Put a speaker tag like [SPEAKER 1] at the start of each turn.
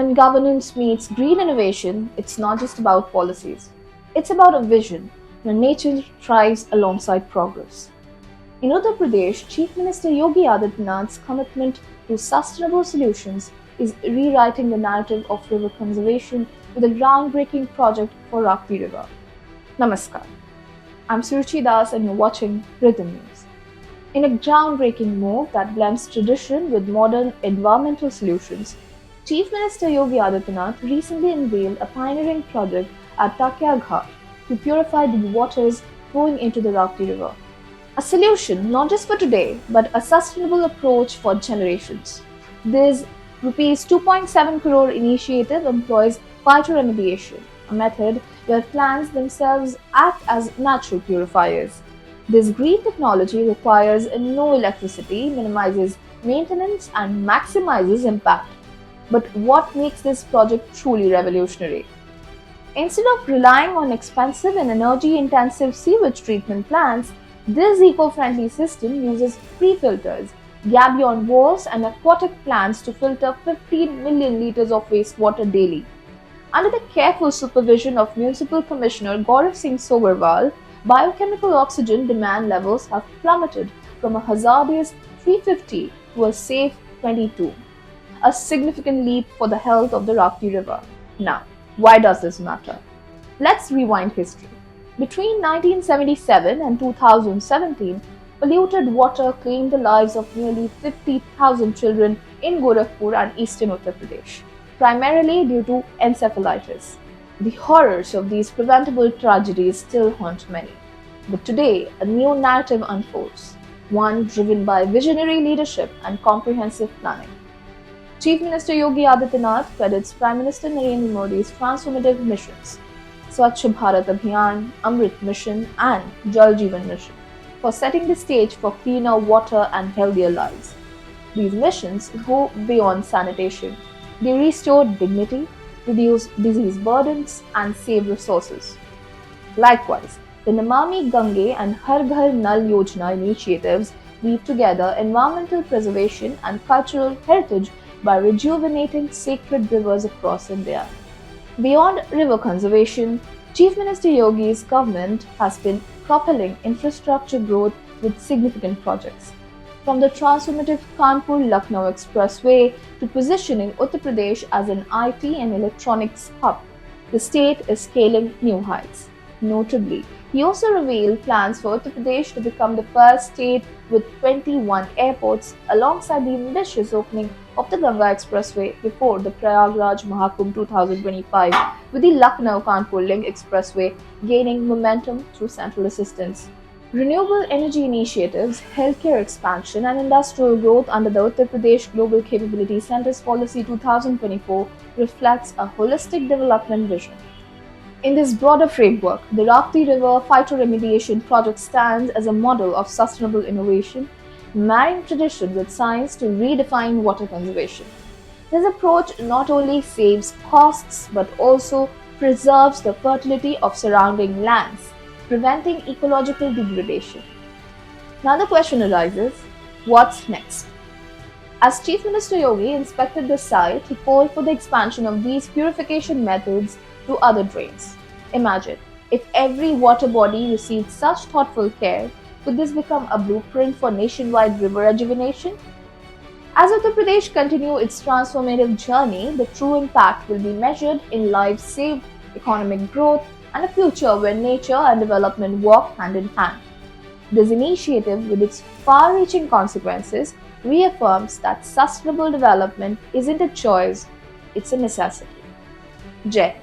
[SPEAKER 1] When governance meets green innovation, it's not just about policies. It's about a vision where nature thrives alongside progress. In Uttar Pradesh, Chief Minister Yogi Adityanath's commitment to sustainable solutions is rewriting the narrative of river conservation with a groundbreaking project for Rapti River. Namaskar. I'm Suruchi Das and you're watching Rhythm News. In a groundbreaking move that blends tradition with modern environmental solutions, Chief Minister Yogi Adityanath recently unveiled a pioneering project at Takya Ghat to purify the waters flowing into the Rapti River. A solution not just for today, but a sustainable approach for generations. This Rs 2.7 crore initiative employs phytoremediation, a method where plants themselves act as natural purifiers. This green technology requires no electricity, minimizes maintenance, and maximizes impact. But what makes this project truly revolutionary? Instead of relying on expensive and energy-intensive sewage treatment plants, this eco-friendly system uses pre-filters, gabion walls, and aquatic plants to filter 15 million liters of wastewater daily. Under the careful supervision of Municipal Commissioner Gaurav Singh Sobarwal, biochemical oxygen demand levels have plummeted from a hazardous 350 to a safe 22. A significant leap for the health of the Rapti River. Now, why does this matter? Let's rewind history. Between 1977 and 2017, polluted water claimed the lives of nearly 50,000 children in Gorakhpur and eastern Uttar Pradesh, primarily due to encephalitis. The horrors of these preventable tragedies still haunt many. But today, a new narrative unfolds, one driven by visionary leadership and comprehensive planning. Chief Minister Yogi Adityanath credits Prime Minister Narendra Modi's transformative missions, Swachh Bharat Abhiyan, Amrit Mission, and Jal Jeevan Mission, for setting the stage for cleaner water and healthier lives. These missions go beyond sanitation. They restore dignity, reduce disease burdens, and save resources. Likewise, the Namami Gange and Har Ghar Nal Yojana initiatives weave together environmental preservation and cultural heritage by rejuvenating sacred rivers across India. Beyond river conservation, Chief Minister Yogi's government has been propelling infrastructure growth with significant projects. From the transformative Kanpur-Lucknow Expressway to positioning Uttar Pradesh as an IT and electronics hub, the state is scaling new heights. Notably, he also revealed plans for Uttar Pradesh to become the first state with 21 airports alongside the ambitious opening of the Ganga Expressway before the Prayagraj Mahakumbh 2025, with the Lucknow-Kanpur Link Expressway gaining momentum through central assistance. Renewable energy initiatives, healthcare expansion, and industrial growth under the Uttar Pradesh Global Capability Centers Policy 2024 reflects a holistic development vision. In this broader framework, the Rapti River Phytoremediation Project stands as a model of sustainable innovation, marrying tradition with science to redefine water conservation. This approach not only saves costs but also preserves the fertility of surrounding lands, preventing ecological degradation. Now the question arises, what's next? As Chief Minister Yogi inspected the site, he called for the expansion of these purification methods to other drains. Imagine, if every water body received such thoughtful care, could this become a blueprint for nationwide river rejuvenation? As Uttar Pradesh continues its transformative journey, the true impact will be measured in lives saved, economic growth, and a future where nature and development walk hand in hand. This initiative, with its far-reaching consequences, reaffirms that sustainable development isn't a choice, it's a necessity. Jai.